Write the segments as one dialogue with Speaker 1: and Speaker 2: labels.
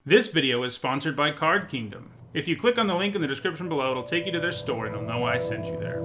Speaker 1: This video is sponsored by Card Kingdom. If you click on the link in the description below, it'll take you to their store and they'll know I sent you there.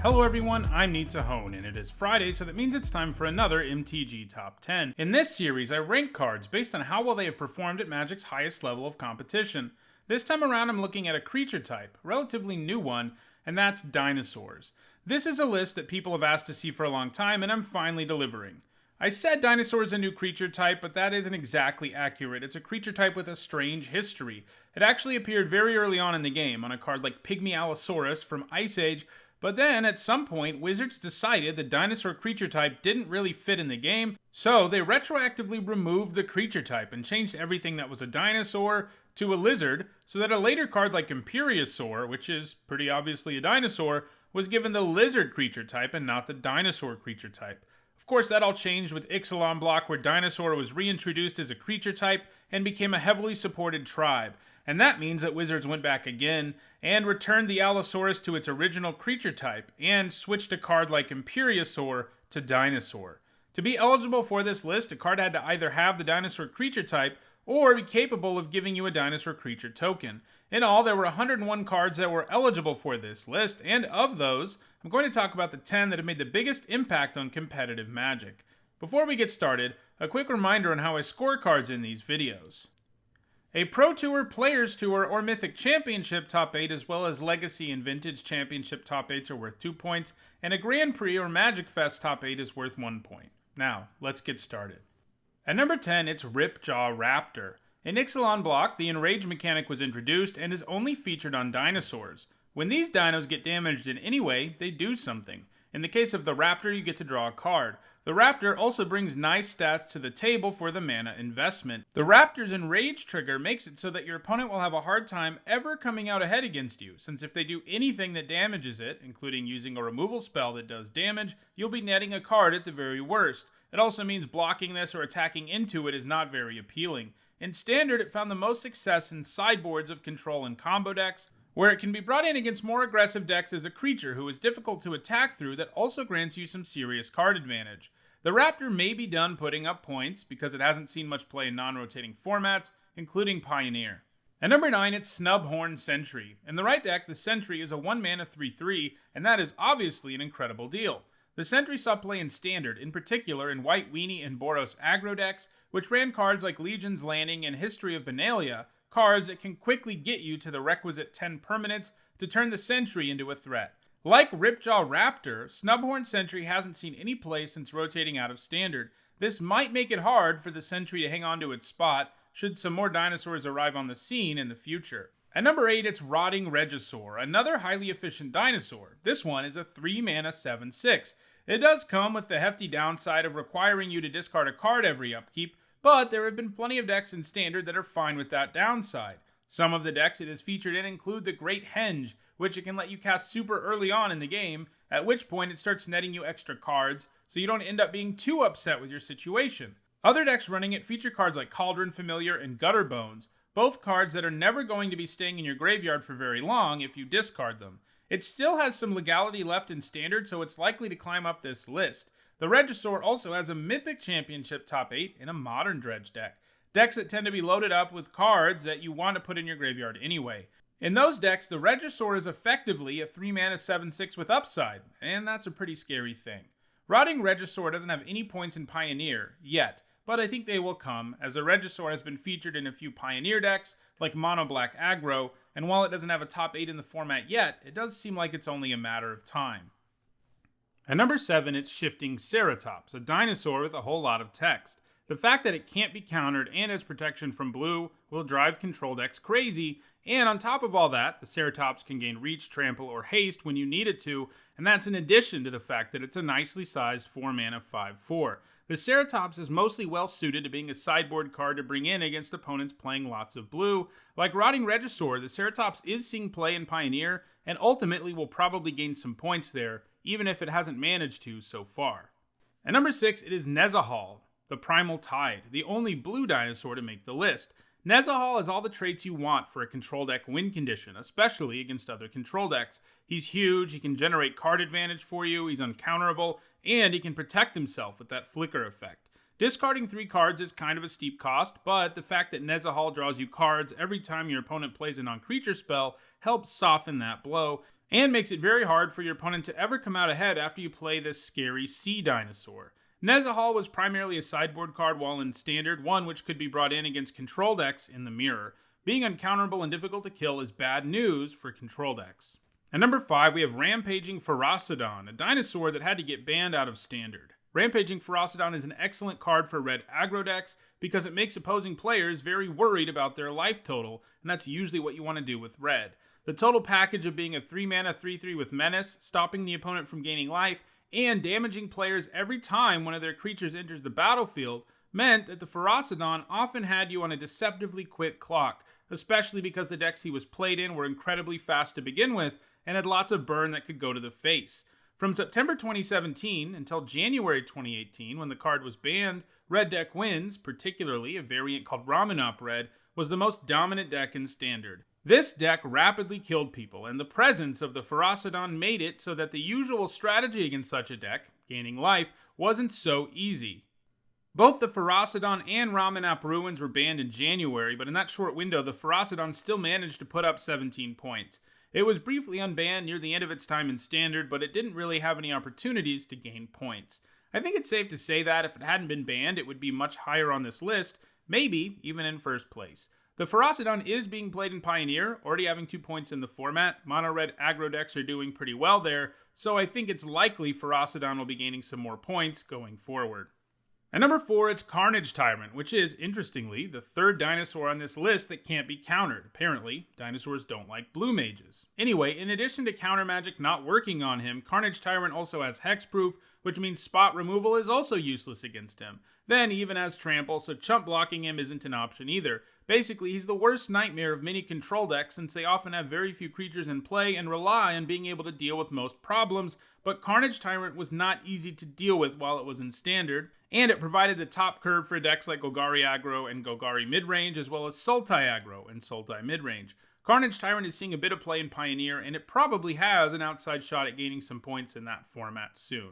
Speaker 1: Hello everyone, I'm Nezha Hall, and it is Friday, so that means it's time for another MTG Top 10. In this series, I rank cards based on how well they have performed at Magic's highest level of competition. This time around, I'm looking at a creature type, a relatively new one, and that's Dinosaurs. This is a list that people have asked to see for a long time, and I'm finally delivering. I said Dinosaur is a new creature type, but that isn't exactly accurate. It's a creature type with a strange history. It actually appeared very early on in the game on a card like Pygmy Allosaurus from Ice Age, but then at some point, Wizards decided the dinosaur creature type didn't really fit in the game, so they retroactively removed the creature type and changed everything that was a dinosaur to a lizard, so that a later card like Imperiosaur, which is pretty obviously a dinosaur, was given the lizard creature type and not the dinosaur creature type. Of course, that all changed with Ixalan Block, where Dinosaur was reintroduced as a creature type and became a heavily supported tribe. And that means that Wizards went back again and returned the Allosaurus to its original creature type and switched a card like Imperiosaur to Dinosaur. To be eligible for this list, a card had to either have the dinosaur creature type or be capable of giving you a dinosaur creature token. In all, there were 101 cards that were eligible for this list, and of those, I'm going to talk about the 10 that have made the biggest impact on competitive Magic. Before we get started, a quick reminder on how I score cards in these videos. A Pro Tour, Players Tour, or Mythic Championship top 8, as well as Legacy and Vintage Championship top 8s are worth 2 points, and a Grand Prix or Magic Fest top 8 is worth 1 point. Now, let's get started. At number 10, it's Ripjaw Raptor. In Ixalan Block, the Enrage mechanic was introduced and is only featured on Dinosaurs. When these dinos get damaged in any way, they do something. In the case of the Raptor, you get to draw a card. The Raptor also brings nice stats to the table for the mana investment. The Raptor's Enrage trigger makes it so that your opponent will have a hard time ever coming out ahead against you, since if they do anything that damages it, including using a removal spell that does damage, you'll be netting a card at the very worst. It also means blocking this or attacking into it is not very appealing. In Standard, it found the most success in sideboards of control and combo decks, where it can be brought in against more aggressive decks as a creature who is difficult to attack through that also grants you some serious card advantage. The Raptor may be done putting up points because it hasn't seen much play in non-rotating formats, including Pioneer. At number 9, it's Snubhorn Century. In the right deck, the Sentry is a 1-mana 3/3, and that is obviously an incredible deal. The Sentry saw play in Standard, in particular in White Weenie and Boros aggro decks, which ran cards like Legion's Landing and History of Benalia, cards that can quickly get you to the requisite 10 permanents to turn the Sentry into a threat. Like Ripjaw Raptor, Snubhorn Century hasn't seen any play since rotating out of Standard. This might make it hard for the Sentry to hang on to its spot should some more dinosaurs arrive on the scene in the future. At number 8, it's Rotting Regisaur, another highly efficient dinosaur. This one is a 3-mana 7/6. It does come with the hefty downside of requiring you to discard a card every upkeep, but there have been plenty of decks in Standard that are fine with that downside. Some of the decks it is featured in include the Great Henge, which it can let you cast super early on in the game, at which point it starts netting you extra cards, so you don't end up being too upset with your situation. Other decks running it feature cards like Cauldron Familiar and Gutter Bones, both cards that are never going to be staying in your graveyard for very long if you discard them. It still has some legality left in Standard, so it's likely to climb up this list. The Regisaur also has a Mythic Championship top 8 in a Modern Dredge deck. Decks that tend to be loaded up with cards that you want to put in your graveyard anyway. In those decks, the Regisaur is effectively a 3-mana 7/6 with upside, and that's a pretty scary thing. Rotting Regisaur doesn't have any points in Pioneer yet, but I think they will come, as the Regisaur has been featured in a few Pioneer decks, like Mono Black Aggro, and while it doesn't have a top 8 in the format yet, it does seem like it's only a matter of time. At number 7, it's Shifting Seratops, a dinosaur with a whole lot of text. The fact that it can't be countered and has protection from blue will drive control decks crazy, and on top of all that, the Seratops can gain reach, trample, or haste when you need it to, and that's in addition to the fact that it's a nicely sized 4-mana 5/4. The Seratops is mostly well suited to being a sideboard card to bring in against opponents playing lots of blue. Like Rotting Regisaur, the Seratops is seeing play in Pioneer, and ultimately will probably gain some points there, even if it hasn't managed to so far. At number 6, it is Nezha Hall, the Primal Tide, the only blue dinosaur to make the list. Nezha Hall has all the traits you want for a control deck win condition, especially against other control decks. He's huge, he can generate card advantage for you, he's uncounterable, and he can protect himself with that flicker effect. Discarding 3 cards is kind of a steep cost, but the fact that Nezha Hall draws you cards every time your opponent plays a non-creature spell helps soften that blow, and makes it very hard for your opponent to ever come out ahead after you play this scary sea dinosaur. Nezha Hall was primarily a sideboard card while in Standard, one which could be brought in against control decks in the mirror. Being uncounterable and difficult to kill is bad news for control decks. At number 5, we have Rampaging Ferocodon, a dinosaur that had to get banned out of Standard. Rampaging Ferocodon is an excellent card for red aggro decks because it makes opposing players very worried about their life total, and that's usually what you want to do with red. The total package of being a 3-mana 3/3 with Menace, stopping the opponent from gaining life, and damaging players every time one of their creatures enters the battlefield meant that the Ferocodon often had you on a deceptively quick clock, especially because the decks he was played in were incredibly fast to begin with and had lots of burn that could go to the face. From September 2017 until January 2018, when the card was banned, Red Deck Wins, particularly a variant called Ramanop Red, was the most dominant deck in Standard. This deck rapidly killed people, and the presence of the Ferocodon made it so that the usual strategy against such a deck, gaining life, wasn't so easy. Both the Ferocodon and Ramanop Ruins were banned in January, but in that short window, the Ferocodon still managed to put up 17 points. It was briefly unbanned near the end of its time in Standard, but it didn't really have any opportunities to gain points. I think it's safe to say that if it hadn't been banned, it would be much higher on this list, maybe even in first place. The Ferocodon is being played in Pioneer, already having 2 points in the format. Mono-red aggro decks are doing pretty well there, so I think it's likely Ferocodon will be gaining some more points going forward. At number 4, it's Carnage Tyron, which is, interestingly, the third dinosaur on this list that can't be countered. Apparently, dinosaurs don't like blue mages. Anyway, in addition to counter magic not working on him, Carnage Tyron also has hexproof, which means spot removal is also useless against him. Then he even has trample, so chump blocking him isn't an option either. Basically, he's the worst nightmare of many control decks since they often have very few creatures in play and rely on being able to deal with most problems, but Carnage Tyrant was not easy to deal with while it was in Standard, and it provided the top curve for decks like Golgari aggro and Golgari midrange, as well as Sultai aggro and Sultai midrange. Carnage Tyrant is seeing a bit of play in Pioneer, and it probably has an outside shot at gaining some points in that format soon.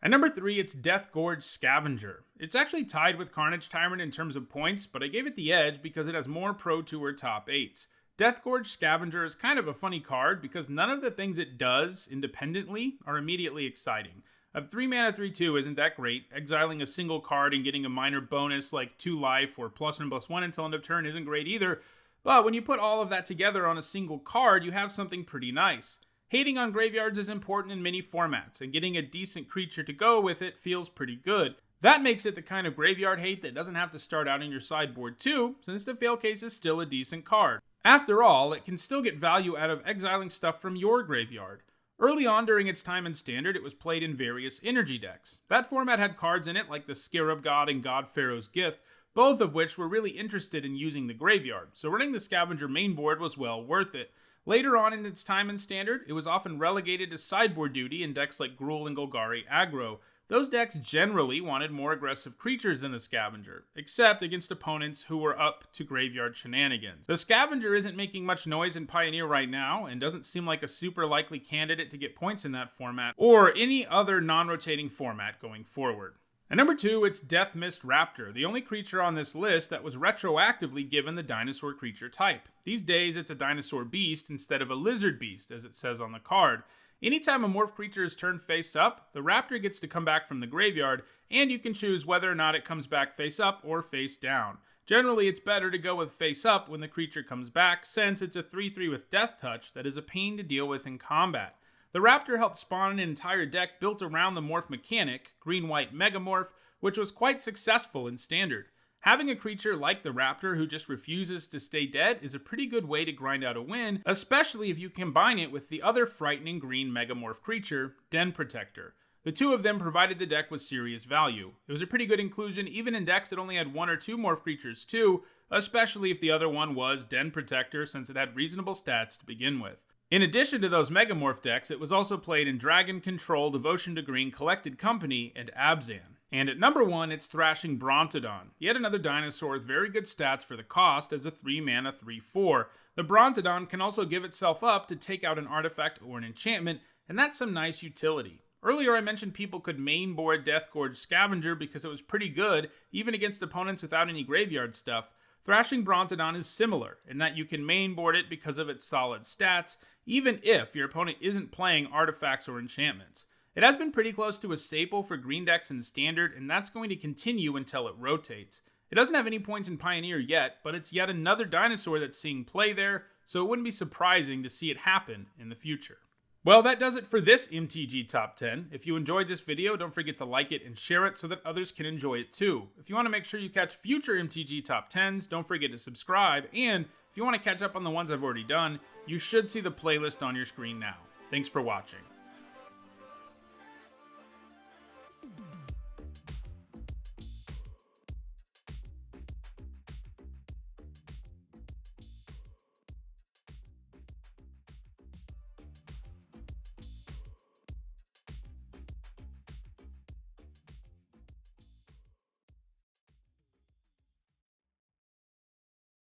Speaker 1: At number 3, it's Death Gorge Scavenger. It's actually tied with Carnage Tyrant in terms of points, but I gave it the edge because it has more Pro Tour top 8s. Death Gorge Scavenger is kind of a funny card because none of the things it does independently are immediately exciting. A 3-mana 3/2 isn't that great. Exiling a single card and getting a minor bonus like 2 life or +1/+1 until end of turn isn't great either, but when you put all of that together on a single card, you have something pretty nice. Hating on graveyards is important in many formats, and getting a decent creature to go with it feels pretty good. That makes it the kind of graveyard hate that doesn't have to start out in your sideboard too, since the fail case is still a decent card. After all, it can still get value out of exiling stuff from your graveyard. Early on during its time in Standard, it was played in various energy decks. That format had cards in it like the Scarab God and God Pharaoh's Gift, both of which were really interested in using the graveyard, so running the Scavenger main board was well worth it. Later on in its time in Standard, it was often relegated to sideboard duty in decks like Gruul and Golgari aggro. Those decks generally wanted more aggressive creatures than the Scavenger, except against opponents who were up to graveyard shenanigans. The Scavenger isn't making much noise in Pioneer right now, and doesn't seem like a super likely candidate to get points in that format, or any other non-rotating format going forward. At number 2, it's Deathmist Raptor, the only creature on this list that was retroactively given the dinosaur creature type. These days, it's a dinosaur beast instead of a lizard beast, as it says on the card. Anytime a morph creature is turned face up, the raptor gets to come back from the graveyard, and you can choose whether or not it comes back face up or face down. Generally, it's better to go with face up when the creature comes back, since it's a 3/3 with Death Touch that is a pain to deal with in combat. The Raptor helped spawn an entire deck built around the morph mechanic, green-white Megamorph, which was quite successful in Standard. Having a creature like the Raptor who just refuses to stay dead is a pretty good way to grind out a win, especially if you combine it with the other frightening green Megamorph creature, Den Protector. The two of them provided the deck with serious value. It was a pretty good inclusion even in decks that only had 1 or 2 morph creatures too, especially if the other one was Den Protector since it had reasonable stats to begin with. In addition to those Megamorph decks, it was also played in Dragon Control, Devotion to Green, Collected Company, and Abzan. And at number 1, it's Thrashing Brontodon. Yet another dinosaur with very good stats for the cost as a 3-mana 3/4. The Brontodon can also give itself up to take out an artifact or an enchantment, and that's some nice utility. Earlier I mentioned people could main board Death Gorge Scavenger because it was pretty good, even against opponents without any graveyard stuff. Thrashing Brontodon is similar, in that you can main board it because of its solid stats, even if your opponent isn't playing artifacts or enchantments. It has been pretty close to a staple for green decks in Standard, and that's going to continue until it rotates. It doesn't have any points in Pioneer yet, but it's yet another dinosaur that's seeing play there, so it wouldn't be surprising to see it happen in the future. Well, that does it for this MTG Top 10. If you enjoyed this video, don't forget to like it and share it so that others can enjoy it too. If you want to make sure you catch future MTG Top 10s, don't forget to subscribe, and if you want to catch up on the ones I've already done, you should see the playlist on your screen now. Thanks for watching.